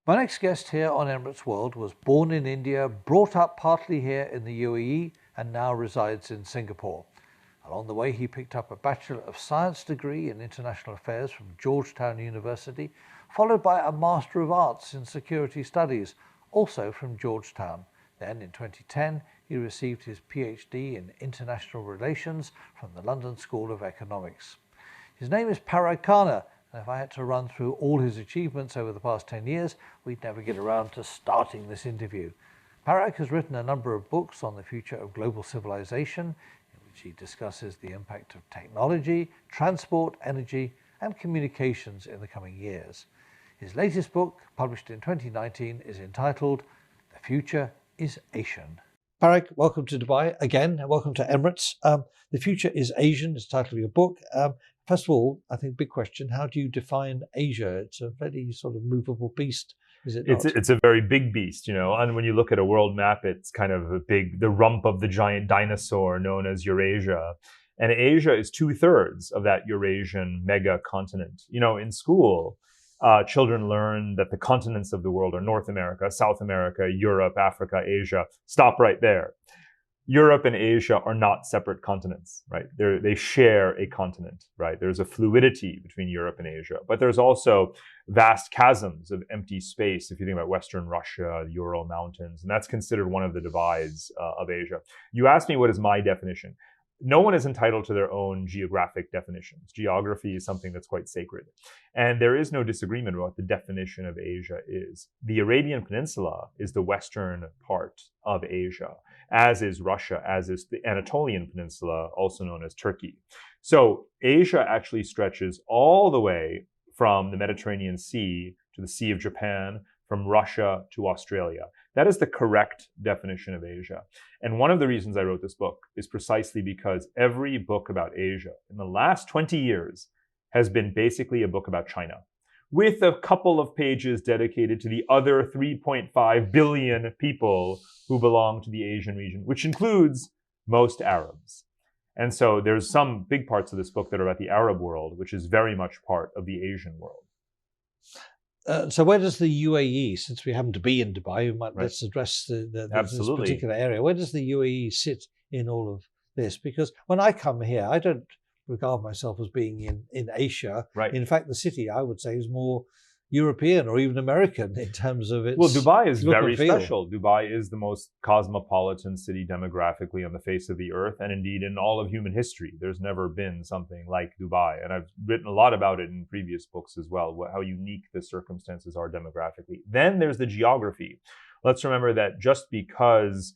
My next guest here on Emirates World was born in India, brought up partly here in the UAE, and now resides in Singapore. Along the way, he picked up a Bachelor of Science degree in International Affairs from Georgetown University, followed by a Master of Arts in Security Studies, also from Georgetown. Then, in 2010, he received his PhD in International Relations from the London School of Economics. His name is Parag Khanna, and if I had to run through all his achievements over the past 10 years, we'd never get around to starting this interview. Parag has written a number of books on the future of global civilization, in which he discusses the impact of technology, transport, energy, and communications in the coming years. His latest book, published in 2019, is entitled The Future is Asian. Parag, welcome to Dubai again. Welcome to Emirates. The Future is Asian is the title of your book. First of all, I think big question, how do you define Asia? It's a very sort of movable beast, is it not? It's a very big beast, and when you look at a world map, it's kind of the rump of the giant dinosaur known as Eurasia. And Asia is 2/3 of that Eurasian mega continent. In school, children learn that the continents of the world are North America, South America, Europe, Africa, Asia. Stop right there. Europe and Asia are not separate continents, right? They share a continent, right? There's a fluidity between Europe and Asia, but there's also vast chasms of empty space. If you think about Western Russia, the Ural Mountains, and that's considered one of the divides of Asia. You asked me, what is my definition? No one is entitled to their own geographic definitions. Geography is something that's quite sacred. And there is no disagreement about what the definition of Asia is. The Arabian Peninsula is the western part of Asia, as is Russia, as is the Anatolian Peninsula, also known as Turkey. So Asia actually stretches all the way from the Mediterranean Sea to the Sea of Japan, from Russia to Australia. That is the correct definition of Asia. And one of the reasons I wrote this book is precisely because every book about Asia in the last 20 years has been basically a book about China, with a couple of pages dedicated to the other 3.5 billion people who belong to the Asian region, which includes most Arabs. And so there's some big parts of this book that are about the Arab world, which is very much part of the Asian world. So where does the UAE, since we happen to be in Dubai, let's address this particular area. Where does the UAE sit in all of this? Because when I come here, I don't regard myself as being in Asia. Right. In fact, the city, I would say, is more European or even American in terms of its Well, Dubai is look very and feel. special. Dubai is the most cosmopolitan city demographically on the face of the earth, and indeed in all of human history. There's never been something like Dubai, and I've written a lot about it in previous books as well, how unique the circumstances are demographically. Then there's the geography. Let's remember that just because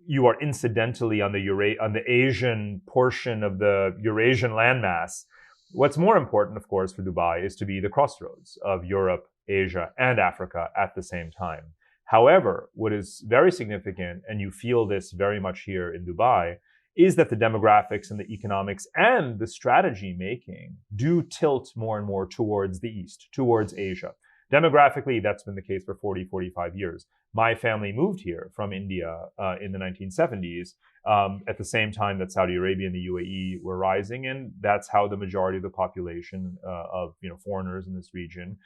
you are incidentally on the Asian portion of the Eurasian landmass, what's more important, of course, for Dubai is to be the crossroads of Europe, Asia, and Africa at the same time. However, what is very significant, and you feel this very much here in Dubai, is that the demographics and the economics and the strategy making do tilt more and more towards the East, towards Asia. Demographically, that's been the case for 40, 45 years. My family moved here from India in the 1970s at the same time that Saudi Arabia and the UAE were rising, and that's how the majority of the population of foreigners in this region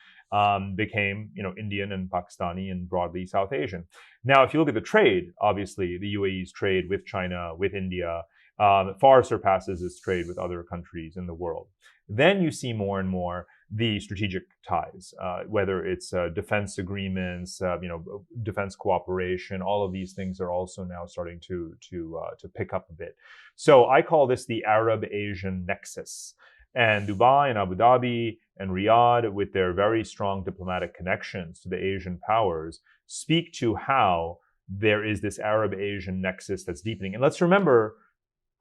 became Indian and Pakistani and broadly South Asian. Now, if you look at the trade, obviously the UAE's trade with China, with India, far surpasses its trade with other countries in the world. Then you see more and more the strategic ties, whether it's defense agreements, defense cooperation. All of these things are also now starting to pick up a bit. So I call this the Arab-Asian nexus. And Dubai and Abu Dhabi and Riyadh, with their very strong diplomatic connections to the Asian powers, speak to how there is this Arab-Asian nexus that's deepening. And let's remember,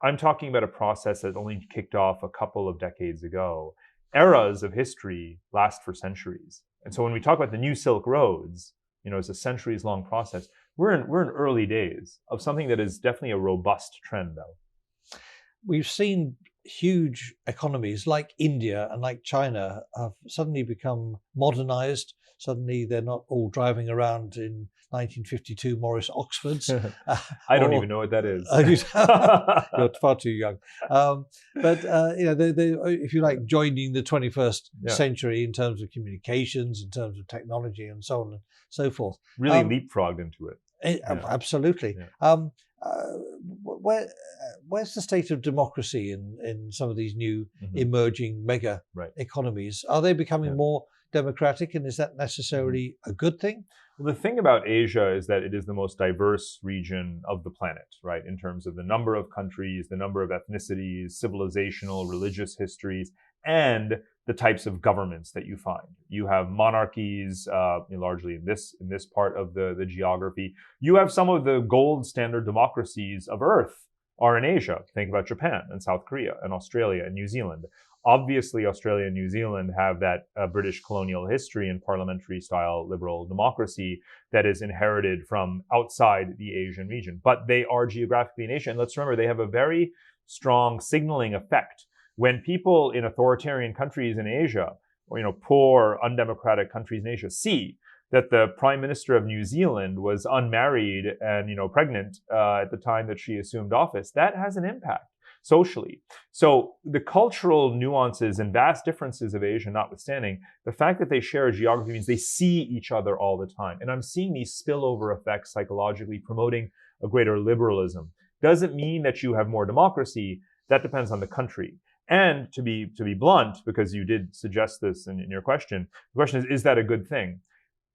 I'm talking about a process that only kicked off a couple of decades ago. Eras of history last for centuries. And so when we talk about the new Silk Roads, it's a centuries-long process. We're in early days of something that is definitely a robust trend, though. We've seen huge economies like India and like China have suddenly become modernized, suddenly they're not all driving around in 1952 Morris Oxfords. I don't even know what that is. You're far too young. But they, if you like, joining the 21st century in terms of communications, in terms of technology, and so on and so forth. Really leapfrogged into it. Absolutely. Yeah. Where's the state of democracy in some of these new emerging mega economies? Are they becoming more democratic, and is that necessarily a good thing? Well, the thing about Asia is that it is the most diverse region of the planet, right? In terms of the number of countries, the number of ethnicities, civilizational, religious histories, and the types of governments that you find. You have monarchies, largely in this part of the geography. You have some of the gold standard democracies of Earth are in Asia. Think about Japan and South Korea and Australia and New Zealand. Obviously, Australia and New Zealand have that British colonial history and parliamentary style liberal democracy that is inherited from outside the Asian region. But they are geographically in Asia. And let's remember, they have a very strong signaling effect. When people in authoritarian countries in Asia, or poor, undemocratic countries in Asia, see that the Prime Minister of New Zealand was unmarried and pregnant at the time that she assumed office, that has an impact socially. So the cultural nuances and vast differences of Asia notwithstanding, the fact that they share a geography means they see each other all the time. And I'm seeing these spillover effects psychologically promoting a greater liberalism. Doesn't mean that you have more democracy. That depends on the country. And to be blunt, because you did suggest this in your question, the question is that a good thing?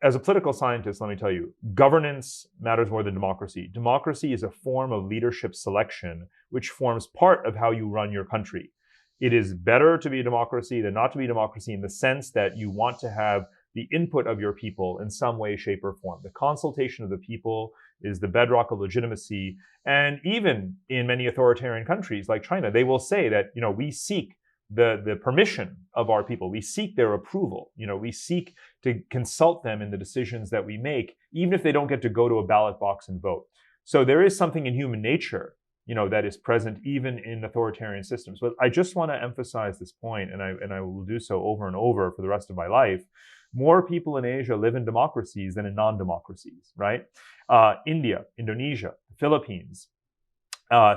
As a political scientist, let me tell you, governance matters more than democracy. Democracy is a form of leadership selection, which forms part of how you run your country. It is better to be a democracy than not to be a democracy in the sense that you want to have the input of your people in some way, shape, or form. The consultation of the people is the bedrock of legitimacy. And even in many authoritarian countries like China, they will say that, we seek the permission of our people. We seek their approval. We seek to consult them in the decisions that we make, even if they don't get to go to a ballot box and vote. So there is something in human nature, that is present even in authoritarian systems. But I just want to emphasize this point, and I will do so over and over for the rest of my life. More people in Asia live in democracies than in non-democracies, right? India, Indonesia, the Philippines,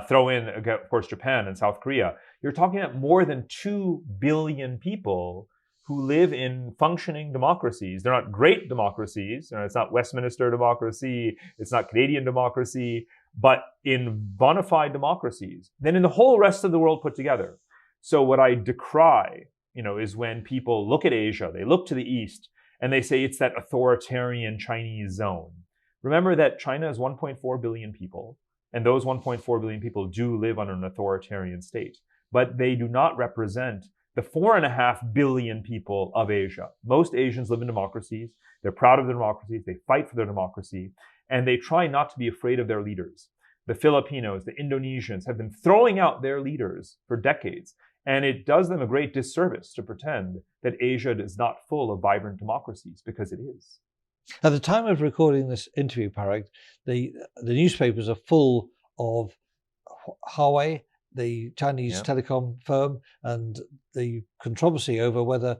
throw in, of course, Japan and South Korea. You're talking about more than 2 billion people who live in functioning democracies. They're not great democracies. It's not Westminster democracy. It's not Canadian democracy, but in bona fide democracies than in the whole rest of the world put together. So what I decry, is when people look at Asia, they look to the East, and they say it's that authoritarian Chinese zone. Remember that China is 1.4 billion people, and those 1.4 billion people do live under an authoritarian state. But they do not represent the 4.5 billion people of Asia. Most Asians live in democracies. They're proud of their democracies. They fight for their democracy. And they try not to be afraid of their leaders. The Filipinos, the Indonesians have been throwing out their leaders for decades. And it does them a great disservice to pretend that Asia is not full of vibrant democracies, because it is. At the time of recording this interview, Parag, the newspapers are full of Huawei, the Chinese telecom firm, and the controversy over whether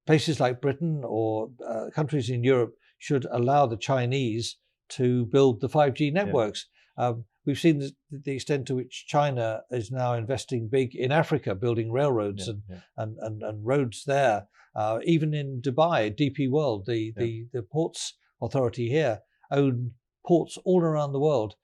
places like Britain or countries in Europe should allow the Chinese to build the 5G networks. We've seen the extent to which China is now investing big in Africa, building railroads and roads there. Even in Dubai, DP World, the ports authority here, own ports all around the world.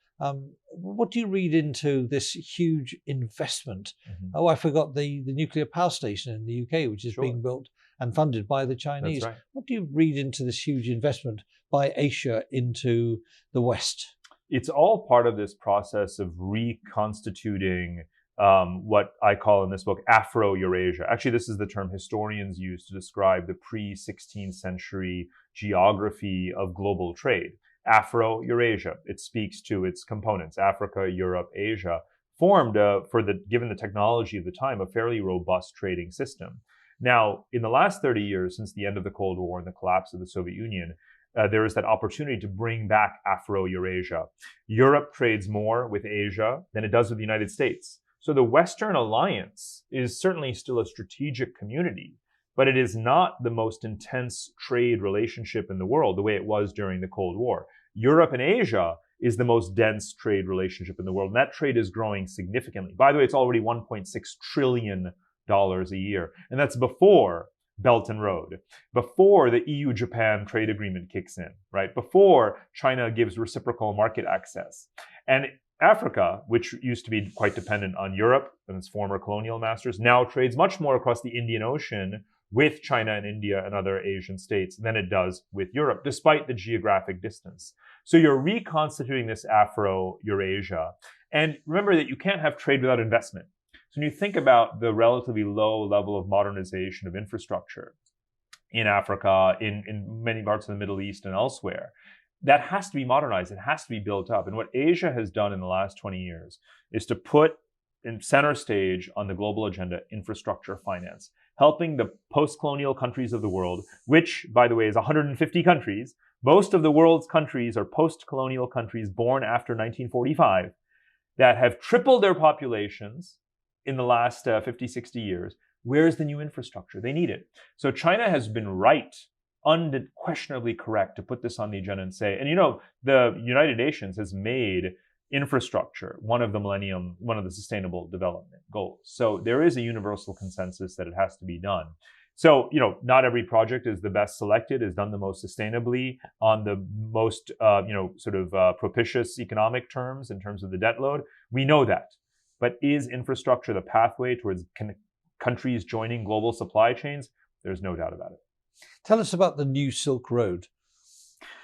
What do you read into this huge investment? Oh, I forgot the nuclear power station in the UK, which is being built and funded by the Chinese. That's right. What do you read into this huge investment by Asia into the West? It's all part of this process of reconstituting what I call in this book Afro-Eurasia. Actually, this is the term historians use to describe the pre-16th century geography of global trade. Afro-Eurasia, it speaks to its components, Africa, Europe, Asia, formed given the technology of the time, a fairly robust trading system. Now, in the last 30 years, since the end of the Cold War and the collapse of the Soviet Union, there is that opportunity to bring back Afro-Eurasia. Europe trades more with Asia than it does with the United States. So the Western alliance is certainly still a strategic community, but it is not the most intense trade relationship in the world the way it was during the Cold War. Europe and Asia is the most dense trade relationship in the world, and that trade is growing significantly. By the way, it's already $1.6 trillion a year, and that's before Belt and Road, before the EU-Japan trade agreement kicks in, right? Before China gives reciprocal market access. And Africa, which used to be quite dependent on Europe and its former colonial masters, now trades much more across the Indian Ocean with China and India and other Asian states than it does with Europe, despite the geographic distance. So you're reconstituting this Afro-Eurasia. And remember that you can't have trade without investment. So when you think about the relatively low level of modernization of infrastructure in Africa, in many parts of the Middle East and elsewhere, that has to be modernized. It has to be built up. And what Asia has done in the last 20 years is to put in center stage on the global agenda infrastructure finance, helping the post-colonial countries of the world, which, by the way, is 150 countries. Most of the world's countries are post-colonial countries born after 1945 that have tripled their populations in the last 50, 60 years. Where's the new infrastructure? They need it. So China has been right, unquestionably correct, to put this on the agenda and say, and the United Nations has made infrastructure one of the sustainable development goals. So there is a universal consensus that it has to be done. So, not every project is the best selected, is done the most sustainably on the most, propitious economic terms in terms of the debt load. We know that. But is infrastructure the pathway towards countries joining global supply chains? There's no doubt about it. Tell us about the new Silk Road.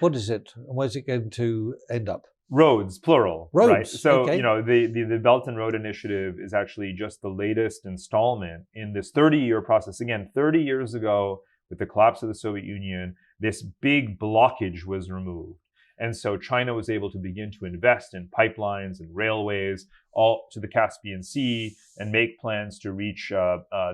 What is it, and where's it going to end up? Roads, plural. Roads. Right? So, okay. The Belt and Road Initiative is actually just the latest installment in this 30-year process. Again, 30 years ago, with the collapse of the Soviet Union, this big blockage was removed. And so China was able to begin to invest in pipelines and railways all to the Caspian Sea and make plans to reach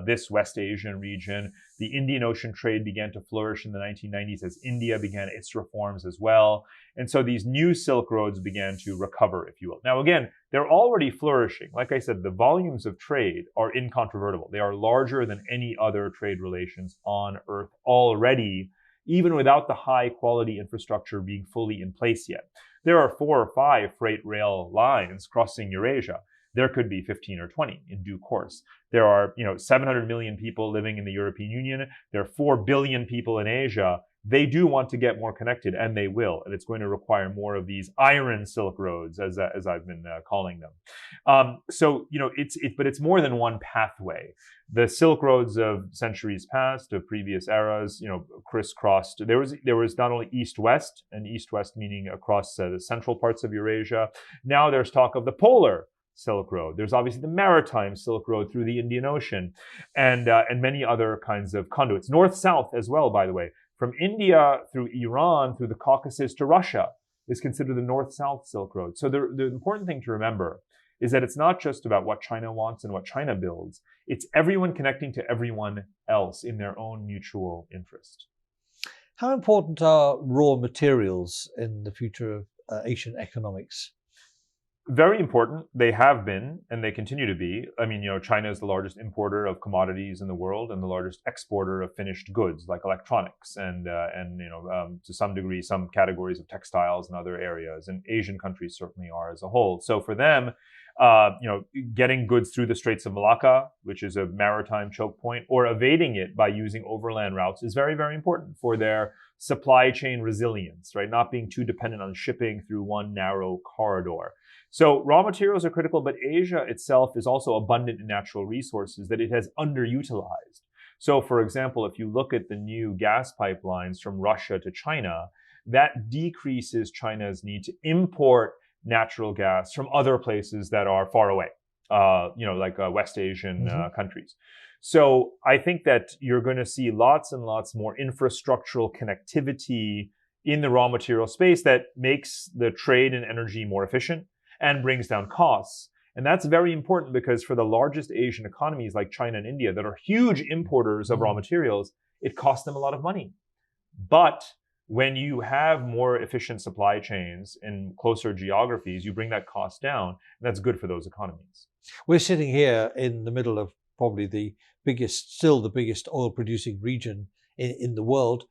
this West Asian region. The Indian Ocean trade began to flourish in the 1990s as India began its reforms as well. And so these new Silk Roads began to recover, if you will. Now, again, they're already flourishing. Like I said, the volumes of trade are incontrovertible. They are larger than any other trade relations on Earth already, even without the high quality infrastructure being fully in place yet. There are 4 or 5 freight rail lines crossing Eurasia. There could be 15 or 20 in due course. There are, 700 million people living in the European Union. There are 4 billion people in Asia. They do want to get more connected, and they will. And it's going to require more of these iron Silk Roads, as I've been calling them. But it's more than one pathway. The Silk Roads of centuries past, of previous eras, crisscrossed. There was not only east-west, and east-west meaning across the central parts of Eurasia. Now there's talk of the polar Silk Road. There's obviously the maritime Silk Road through the Indian Ocean, and many other kinds of conduits. North-south as well, by the way. From India through Iran, through the Caucasus to Russia is considered the north-south Silk Road. So the important thing to remember is that it's not just about what China wants and what China builds. It's everyone connecting to everyone else in their own mutual interest. How important are raw materials in the future of Asian economics? Very important. They have been, and they continue to be. I mean, China is the largest importer of commodities in the world and the largest exporter of finished goods like electronics and to some degree, some categories of textiles and other areas. And Asian countries certainly are as a whole. So for them, getting goods through the Straits of Malacca, which is a maritime choke point, or evading it by using overland routes is very, very important for their supply chain resilience, right? Not being too dependent on shipping through one narrow corridor. So raw materials are critical, but Asia itself is also abundant in natural resources that it has underutilized. So, for example, if you look at the new gas pipelines from Russia to China, that decreases China's need to import natural gas from other places that are far away, like West Asian countries. So I think that you're going to see lots and lots more infrastructural connectivity in the raw material space that makes the trade and energy more efficient and brings down costs. And that's very important because for the largest Asian economies like China and India that are huge importers of raw materials, it costs them a lot of money. But when you have more efficient supply chains in closer geographies, you bring that cost down, and that's good for those economies. We're sitting here in the middle of probably still the biggest oil producing region in the world.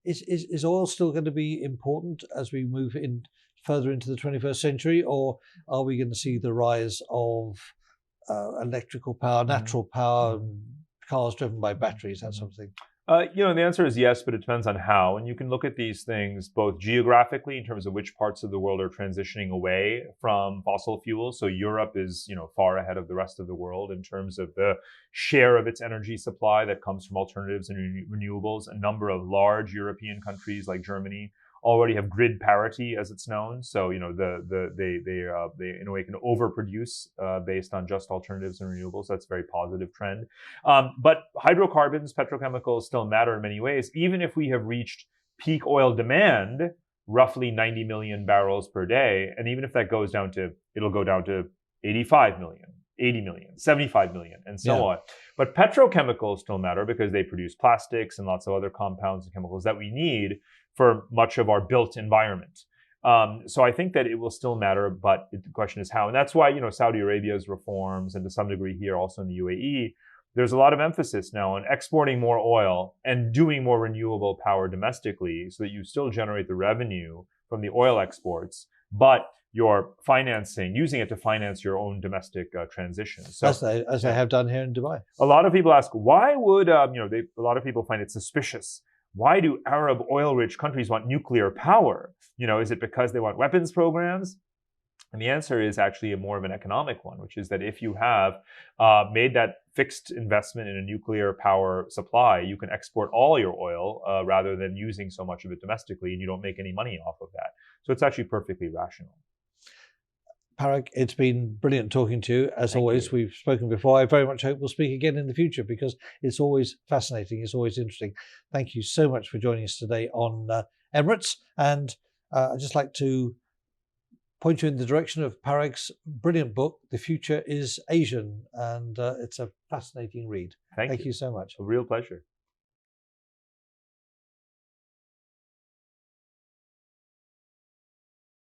Is oil still going to be important as we move in further into the 21st century, or are we going to see the rise of electrical power, natural power, cars driven by batteries, that sort of thing? The answer is yes, but it depends on how. And you can look at these things both geographically in terms of which parts of the world are transitioning away from fossil fuels. So Europe is, far ahead of the rest of the world in terms of the share of its energy supply that comes from alternatives and renewables. A number of large European countries like Germany already have grid parity, as it's known. So they in a way can overproduce based on just alternatives and renewables. That's a very positive trend. But hydrocarbons, petrochemicals still matter in many ways. Even if we have reached peak oil demand, roughly 90 million barrels per day, and even if that it'll go down to 85 million. 80 million, 75 million, and so on. But petrochemicals still matter because they produce plastics and lots of other compounds and chemicals that we need for much of our built environment. So I think that it will still matter, but the question is how. And that's why, Saudi Arabia's reforms, and to some degree here also in the UAE, there's a lot of emphasis now on exporting more oil and doing more renewable power domestically so that you still generate the revenue from the oil exports, but you're using it to finance your own domestic transition. So, as they have done here in Dubai. A lot of people ask, why would, a lot of people find it suspicious. Why do Arab oil-rich countries want nuclear power? Is it because they want weapons programs? And the answer is actually more of an economic one, which is that if you have made that fixed investment in a nuclear power supply, you can export all your oil rather than using so much of it domestically, and you don't make any money off of that. So it's actually perfectly rational. Parag, it's been brilliant talking to you. As always, we've spoken before. I very much hope we'll speak again in the future because it's always fascinating. It's always interesting. Thank you so much for joining us today on Emirates. And I'd just like to point you in the direction of Parag's brilliant book, The Future is Asian. And it's a fascinating read. Thank you so much. A real pleasure.